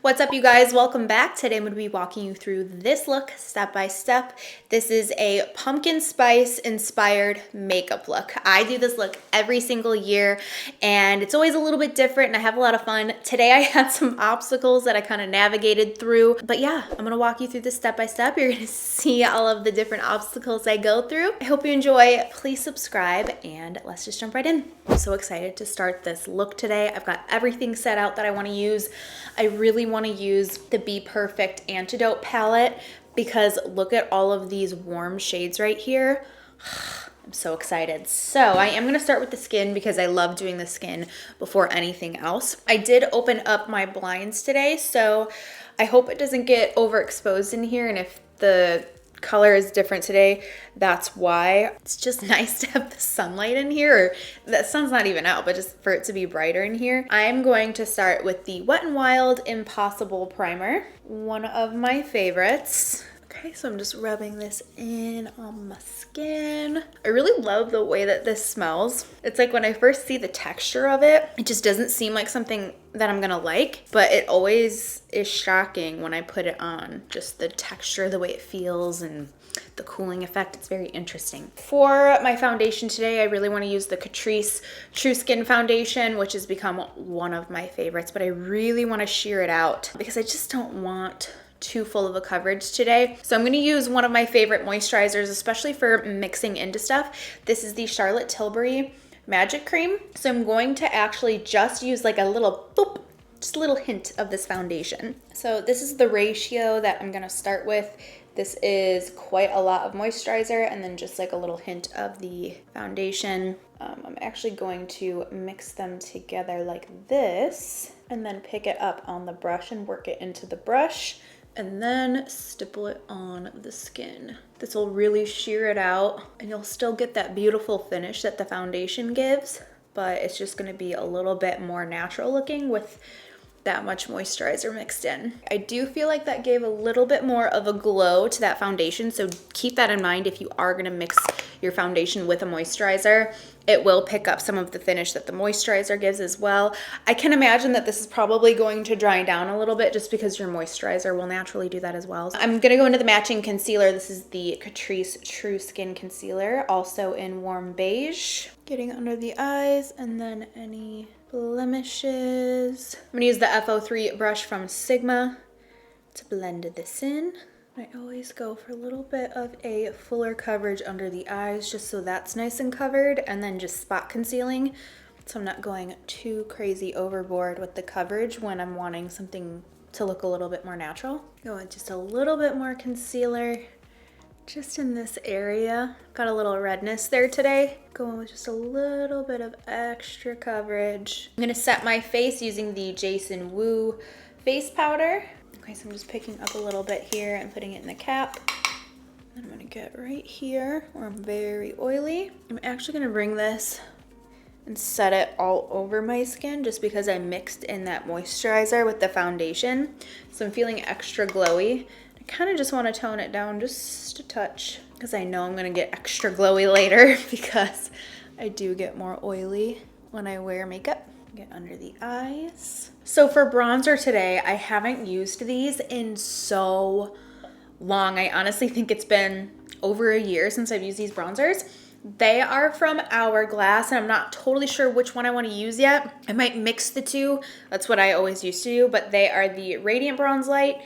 What's up, you guys? Welcome back. Today I'm going to be walking you through this look step by step. This is a pumpkin spice inspired makeup look. I do this look every single year and it's always a little bit different and I have a lot of fun. Today I had some obstacles that I kind of navigated through, but yeah, I'm going to walk you through this step by step. You're going to see all of the different obstacles I go through. I hope you enjoy. Please subscribe and let's just jump right in. I'm so excited to start this look today. I've got everything set out that I want to use. I really want to use the Be Perfect Antidote palette because look at all of these warm shades right here. I'm so excited. So I am going to start with the skin because I love doing the skin before anything else. I did open up my blinds today, so I hope it doesn't get overexposed in here, and if the color is different today, that's why. It's just nice to have the sunlight in here, or the sun's not even out, but just for it to be brighter in here. I'm going to start with the Wet n Wild Impossible Primer, one of my favorites. Okay, so I'm just rubbing this in on my skin. I really love the way that this smells. It's like when I first see the texture of it, it just doesn't seem like something that I'm gonna like, but it always is shocking when I put it on. Just the texture, the way it feels, and the cooling effect, it's very interesting. For my foundation today, I really want to use the Catrice True Skin Foundation, which has become one of my favorites, but I really want to sheer it out because I just don't want too full of a coverage today. So I'm going to use one of my favorite moisturizers, especially for mixing into stuff. This is the Charlotte Tilbury Magic Cream. So I'm going to actually just use like a little boop, just a little hint of this foundation. So this is the ratio that I'm going to start with. This is quite a lot of moisturizer and then just like a little hint of the foundation. I'm actually going to mix them together like this and then pick it up on the brush and work it into the brush and then stipple it on the skin. This will really sheer it out and you'll still get that beautiful finish that the foundation gives, but it's just going to be a little bit more natural looking with that much moisturizer mixed in. I do feel like that gave a little bit more of a glow to that foundation, so keep that in mind if you are gonna mix your foundation with a moisturizer. It will pick up some of the finish that the moisturizer gives as well. I can imagine that this is probably going to dry down a little bit just because your moisturizer will naturally do that as well. I'm gonna go into the matching concealer. This is the Catrice True Skin Concealer, also in warm beige. Getting under the eyes and then any blemishes. I'm gonna use the FO3 brush from Sigma to blend this in. I always go for a little bit of a fuller coverage under the eyes just so that's nice and covered, and then just spot concealing so I'm not going too crazy overboard with the coverage when I'm wanting something to look a little bit more natural. Go with just a little bit more concealer just in this area. Got a little redness there today. Going with just a little bit of extra coverage. I'm gonna set my face using the Jason Wu face powder. Okay, so I'm just picking up a little bit here and putting it in the cap. Then I'm gonna get right here where I'm very oily. I'm actually gonna bring this and set it all over my skin just because I mixed in that moisturizer with the foundation. So I'm feeling extra glowy. I kind of just want to tone it down just a touch because I know I'm going to get extra glowy later because I do get more oily when I wear makeup. Get under the eyes. So for bronzer today, I haven't used these in so long. I honestly think it's been over a year since I've used these bronzers. They are from Hourglass, and I'm not totally sure which one I want to use yet. I might mix the two. That's what I always used to do, but they are the Radiant Bronze Light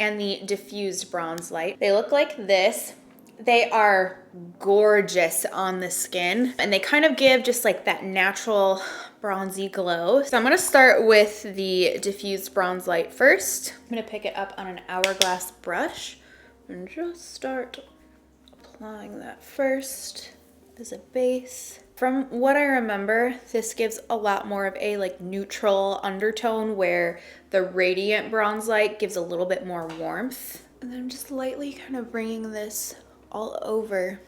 and the Diffused Bronze Light. They look like this. They are gorgeous on the skin, and they kind of give just like that natural bronzy glow. So I'm gonna start with the Diffused Bronze Light first. I'm gonna pick it up on an Hourglass brush and just start applying that first as a base. From what I remember, this gives a lot more of a like neutral undertone where the Radiant Bronze Light gives a little bit more warmth. And then I'm just lightly kind of bringing this all over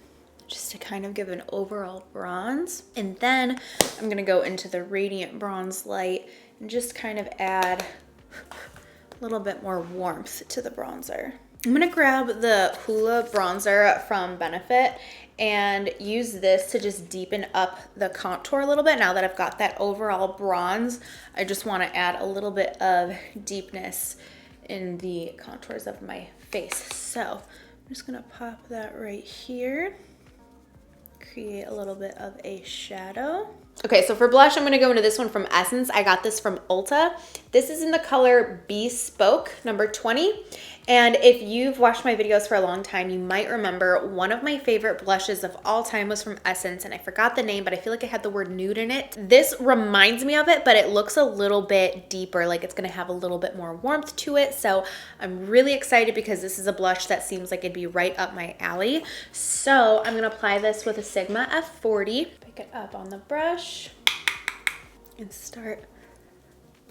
just to kind of give an overall bronze. And then I'm gonna go into the Radiant Bronze Light and just kind of add a little bit more warmth to the bronzer. I'm gonna grab the Hoola bronzer from Benefit and use this to just deepen up the contour a little bit. Now that I've got that overall bronze, I just want to add a little bit of deepness in the contours of my face. So I'm just gonna pop that right here. Create a little bit of a shadow. Okay, so for blush, I'm gonna go into this one from Essence. I got this from Ulta. This is in the color Bespoke, number 20. And if you've watched my videos for a long time, you might remember one of my favorite blushes of all time was from Essence, and I forgot the name, but I feel like it had the word nude in it. This reminds me of it, but it looks a little bit deeper, like it's gonna have a little bit more warmth to it. So I'm really excited because this is a blush that seems like it'd be right up my alley. So I'm gonna apply this with a Sigma F40. Pick it up on the brush and start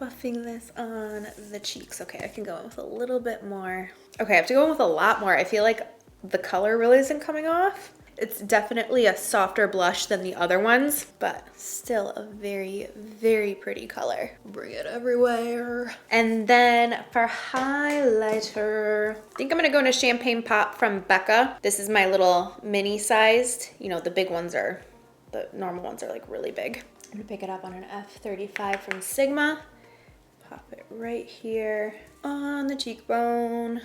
buffing this on the cheeks. Okay, I can go in with a little bit more. Okay, I have to go in with a lot more. I feel like the color really isn't coming off. It's definitely a softer blush than the other ones, but still a very, very pretty color. Bring it everywhere. And then for highlighter, I think I'm gonna go into Champagne Pop from Becca. This is my little mini sized. You know, the big ones are, the normal ones are like really big. I'm gonna pick it up on an F35 from Sigma. Pop it right here on the cheekbone.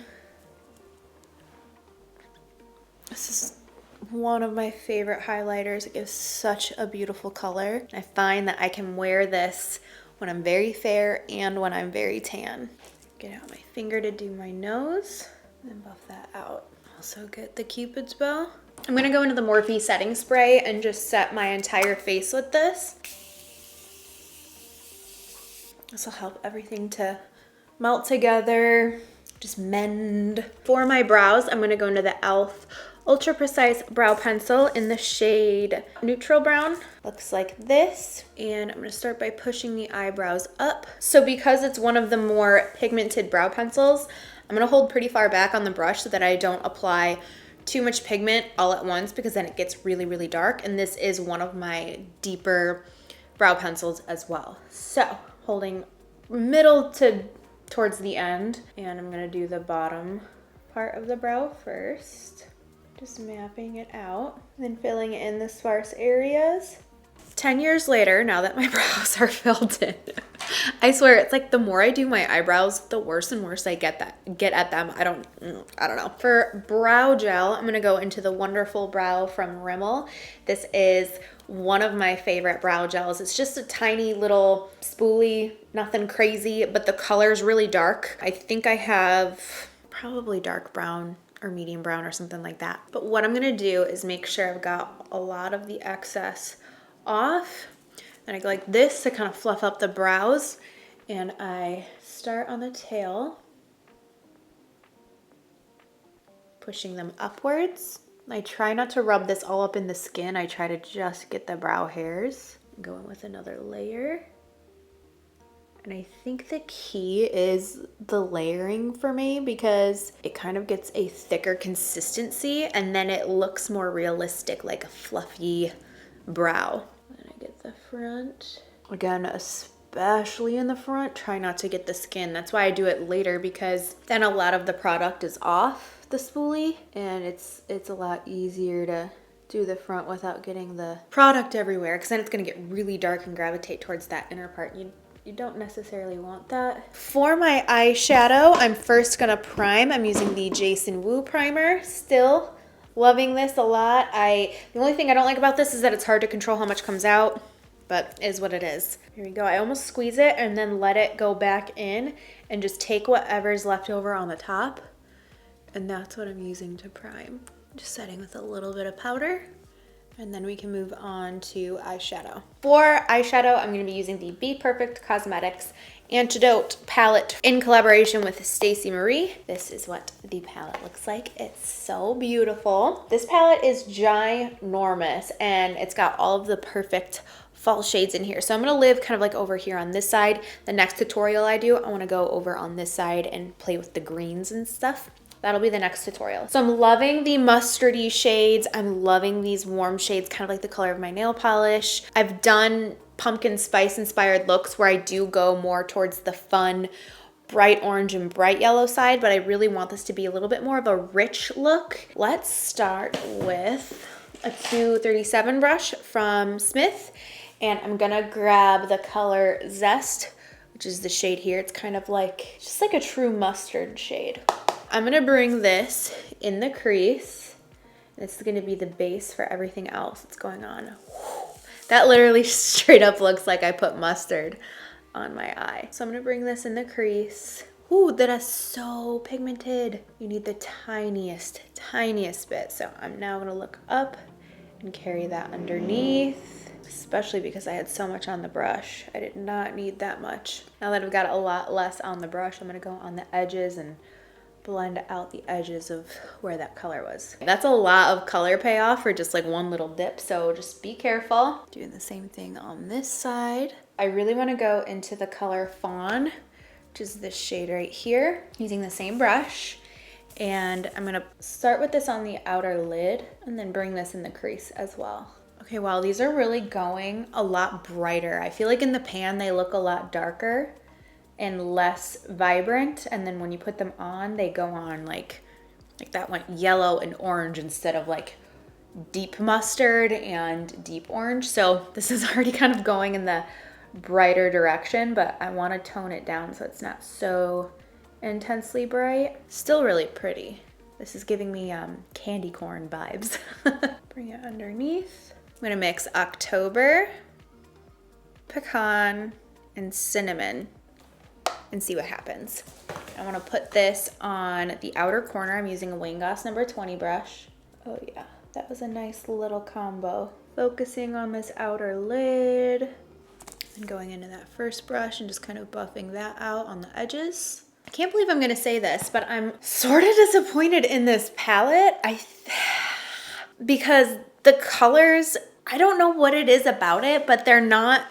This is one of my favorite highlighters. It gives such a beautiful color. I find that I can wear this when I'm very fair and when I'm very tan. Get out my finger to do my nose, and then buff that out. Also get the Cupid's bow. I'm gonna go into the Morphe setting spray and just set my entire face with this. This will help everything to melt together, just mend. For my brows, I'm gonna go into the e.l.f. Ultra Precise Brow Pencil in the shade Neutral Brown. Looks like this. And I'm gonna start by pushing the eyebrows up. So because it's one of the more pigmented brow pencils, I'm gonna hold pretty far back on the brush so that I don't apply too much pigment all at once, because then it gets really, really dark. And this is one of my deeper brow pencils as well. So holding middle to towards the end, and I'm gonna do the bottom part of the brow first, just mapping it out, then filling in the sparse areas. 10 years later, now that my brows are filled in, I swear it's like the more I do my eyebrows, the worse and worse I get at them. I don't know. For brow gel, I'm gonna go into the Wonderful Brow from Rimmel. This is one of my favorite brow gels. It's just a tiny little spoolie, nothing crazy, but the color is really dark. I think I have probably dark brown or medium brown or something like that. But what I'm gonna do is make sure I've got a lot of the excess off. And I go like this to kind of fluff up the brows. And I start on the tail, pushing them upwards. I try not to rub this all up in the skin. I try to just get the brow hairs. Go in with another layer. And I think the key is the layering for me, because it kind of gets a thicker consistency and then it looks more realistic, like a fluffy brow. Then I get the front. Again, especially in the front, try not to get the skin. That's why I do it later, because then a lot of the product is off the spoolie and it's a lot easier to do the front without getting the product everywhere, because then it's gonna get really dark and gravitate towards that inner part. You don't necessarily want that. For my eyeshadow, I'm first gonna prime. I'm using the Jason Wu primer. Still loving this a lot. The only thing I don't like about this is that it's hard to control how much comes out, but is what it is. Here we go. I almost squeeze it and then let it go back in and just take whatever's left over on the top. And that's what I'm using to prime. Just setting with a little bit of powder. And then we can move on to eyeshadow. For eyeshadow, I'm gonna be using the Be Perfect Cosmetics Antidote palette in collaboration with Stacey Marie. This is what the palette looks like. It's so beautiful. This palette is ginormous and it's got all of the perfect fall shades in here. So I'm gonna live kind of like over here on this side. The next tutorial I do, I wanna go over on this side and play with the greens and stuff. That'll be the next tutorial. So I'm loving the mustardy shades. I'm loving these warm shades, kind of like the color of my nail polish. I've done pumpkin spice inspired looks where I do go more towards the fun, bright orange and bright yellow side, but I really want this to be a little bit more of a rich look. Let's start with a 237 brush from Smith, and I'm gonna grab the color Zest, which is the shade here. It's kind of like, just like a true mustard shade. I'm gonna bring this in the crease. It's gonna be the base for everything else that's going on. That literally straight up looks like I put mustard on my eye. So I'm gonna bring this in the crease. Ooh, that is so pigmented. You need the tiniest bit. So I'm now gonna look up and carry that underneath, especially because I had so much on the brush. I did not need that much. Now that I've got a lot less on the brush, I'm gonna go on the edges and blend out the edges of where that color was. That's a lot of color payoff for just like one little dip, so just be careful. Doing the same thing on this side. I really wanna go into the color Fawn, which is this shade right here, using the same brush. And I'm gonna start with this on the outer lid and then bring this in the crease as well. Okay, wow, these are really going a lot brighter. I feel like in the pan, they look a lot darker and less vibrant. And then when you put them on, they go on like that went yellow and orange instead of like deep mustard and deep orange. So this is already kind of going in the brighter direction, but I wanna tone it down so it's not so intensely bright. Still really pretty. This is giving me candy corn vibes. Bring it underneath. I'm gonna mix October, pecan, and cinnamon and see what happens. I wanna put this on the outer corner. I'm using a Wayne Goss number 20 brush. Oh yeah, that was a nice little combo. Focusing on this outer lid and going into that first brush and just kind of buffing that out on the edges. I can't believe I'm gonna say this, but I'm sort of disappointed in this palette. Because the colors, I don't know what it is about it, but they're not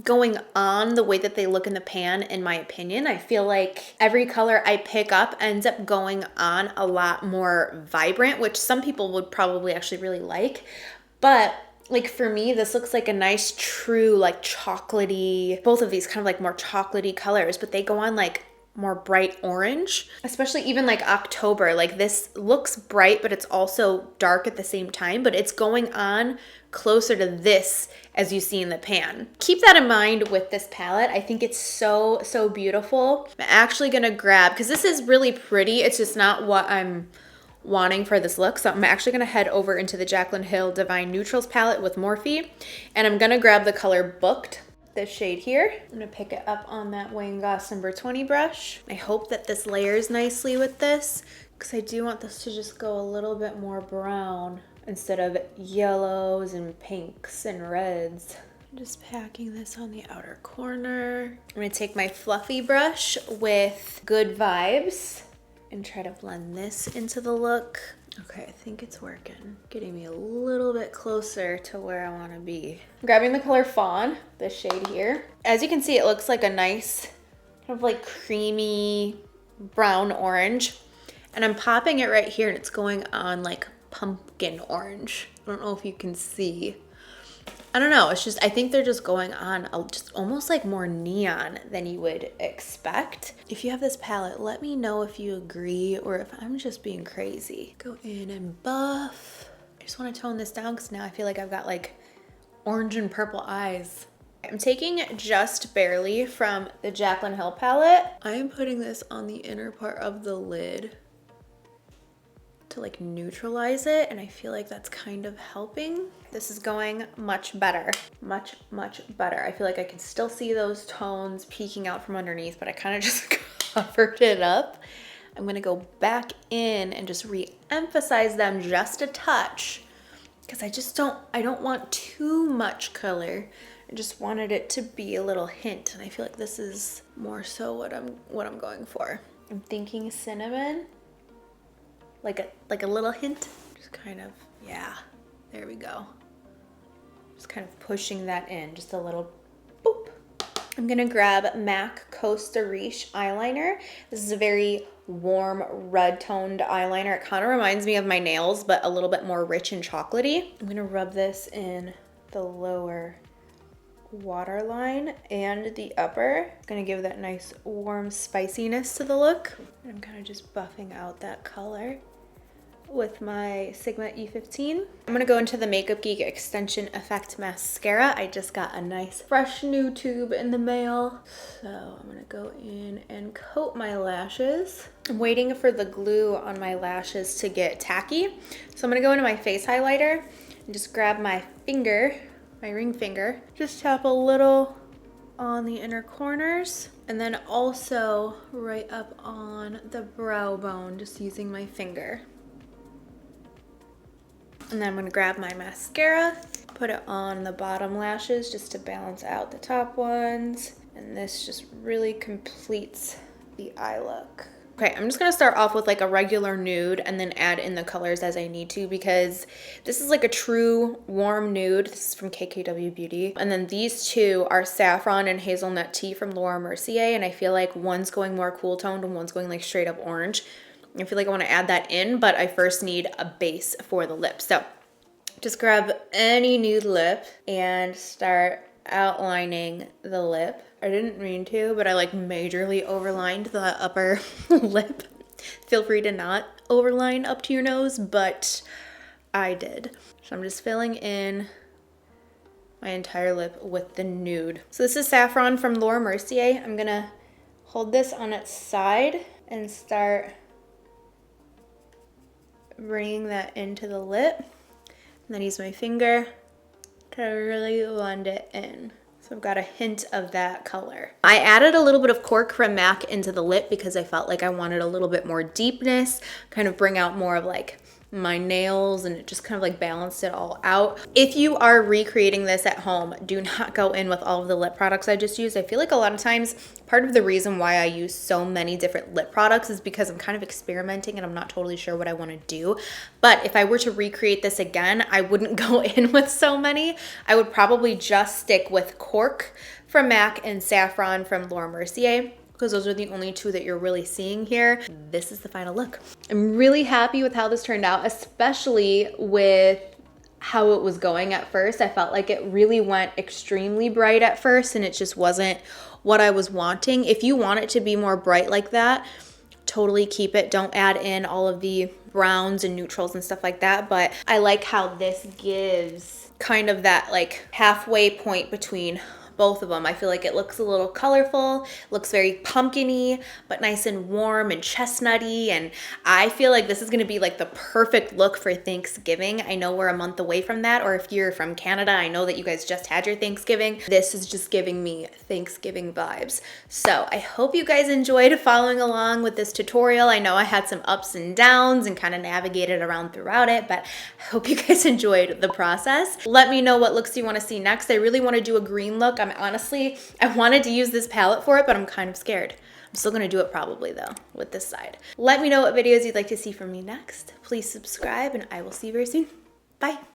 going on the way that they look in the pan, in my opinion. I feel like every color I pick up ends up going on a lot more vibrant, which some people would probably actually really like. But like for me, this looks like a nice true like chocolatey, both of these kind of like more chocolatey colors, but they go on like more bright orange, especially even like October. Like this looks bright, but it's also dark at the same time, but it's going on closer to this as you see in the pan. Keep that in mind with this palette. I think it's so beautiful. I'm actually gonna grab, because this is really pretty, it's just not what I'm wanting for this look. So I'm actually gonna head over into the Jaclyn Hill Divine Neutrals palette with Morphe, and I'm gonna grab the color Booked, this shade here. I'm gonna pick it up on that Wayne Goss number 20 brush. I hope that this layers nicely with this, because I do want this to just go a little bit more brown instead of yellows and pinks and reds. I'm just packing this on the outer corner. I'm gonna take my fluffy brush with Good Vibes and try to blend this into the look. Okay, I think it's working. Getting me a little bit closer to where I wanna be. I'm grabbing the color Fawn, this shade here. As you can see, it looks like a nice, kind of like creamy brown orange. And I'm popping it right here and it's going on like pumpkin orange. I don't know if you can see. I don't know, it's just, I think they're just going on just almost like more neon than you would expect. If you have this palette, let me know if you agree or if I'm just being crazy. Go in and buff. I just want to tone this down because now I feel like I've got like orange and purple eyes. I'm taking Just Barely from the Jaclyn Hill palette. I am putting this on the inner part of the lid to like neutralize it, and I feel like that's kind of helping. This is going much better, much better. I feel like I can still see those tones peeking out from underneath, but I kind of just covered it up. I'm gonna go back in and just re-emphasize them just a touch, because I don't want too much color. I just wanted it to be a little hint, and I feel like this is more so what I'm going for. I'm thinking cinnamon. Like a little hint, just kind of, yeah, there we go. Just kind of pushing that in, just a little boop. I'm gonna grab MAC Costa Riche eyeliner. This is a very warm red toned eyeliner. It kind of reminds me of my nails, but a little bit more rich and chocolatey. I'm gonna rub this in the lower waterline and the upper. It's gonna give that nice warm spiciness to the look. And I'm kind of just buffing out that color. with my Sigma E15. I'm gonna go into the Makeup Geek Extension Effect Mascara. I just got a nice fresh new tube in the mail. So I'm gonna go in and coat my lashes. I'm waiting for the glue on my lashes to get tacky. So I'm gonna go into my face highlighter and just grab my finger, my ring finger, just tap a little on the inner corners, and then also right up on the brow bone, just using my finger. And then I'm gonna grab my mascara, put it on the bottom lashes just to balance out the top ones. And this just really completes the eye look. Okay, I'm just gonna start off with like a regular nude and then add in the colors as I need to, because this is like a true warm nude. This is from KKW Beauty. And then these two are Saffron and Hazelnut Tea from Laura Mercier. And I feel like one's going more cool toned and one's going like straight up orange. I feel like I wanna add that in, but I first need a base for the lips. So just grab any nude lip and start outlining the lip. I didn't mean to, but I like majorly overlined the upper lip. Feel free to not overline up to your nose, but I did. So I'm just filling in my entire lip with the nude. So this is Saffron from Laura Mercier. I'm gonna hold this on its side and start bringing that into the lip. And then use my finger to really blend it in. So I've got a hint of that color. I added a little bit of cork from MAC into the lip because I felt like I wanted a little bit more deepness, kind of bring out more of like my nails, and it just kind of like balanced it all out. If you are recreating this at home, do not go in with all of the lip products I just used. I feel like a lot of times part of the reason why I use so many different lip products is because I'm kind of experimenting and I'm not totally sure what I want to do. But if I were to recreate this again, I wouldn't go in with so many. I would probably just stick with Cork from MAC and Saffron from Laura Mercier, because those are the only two that you're really seeing here. This is the final look. I'm really happy with how this turned out, especially with how it was going at first. I felt like it really went extremely bright at first and it just wasn't what I was wanting. If you want it to be more bright like that, totally keep it. Don't add in all of the browns and neutrals and stuff like that. But I like how this gives kind of that like halfway point between both of them. I feel like it looks a little colorful, looks very pumpkin-y, but nice and warm and chestnutty. And I feel like this is gonna be like the perfect look for Thanksgiving. I know we're a month away from that, or if you're from Canada, I know that you guys just had your Thanksgiving. This is just giving me Thanksgiving vibes. So I hope you guys enjoyed following along with this tutorial. I know I had some ups and downs and kind of navigated around throughout it, but I hope you guys enjoyed the process. Let me know what looks you wanna see next. I really wanna do a green look. I wanted to use this palette for it, but I'm kind of scared. I'm still gonna do it probably though, with this side. Let me know what videos you'd like to see from me next. Please subscribe and I will see you very soon. Bye.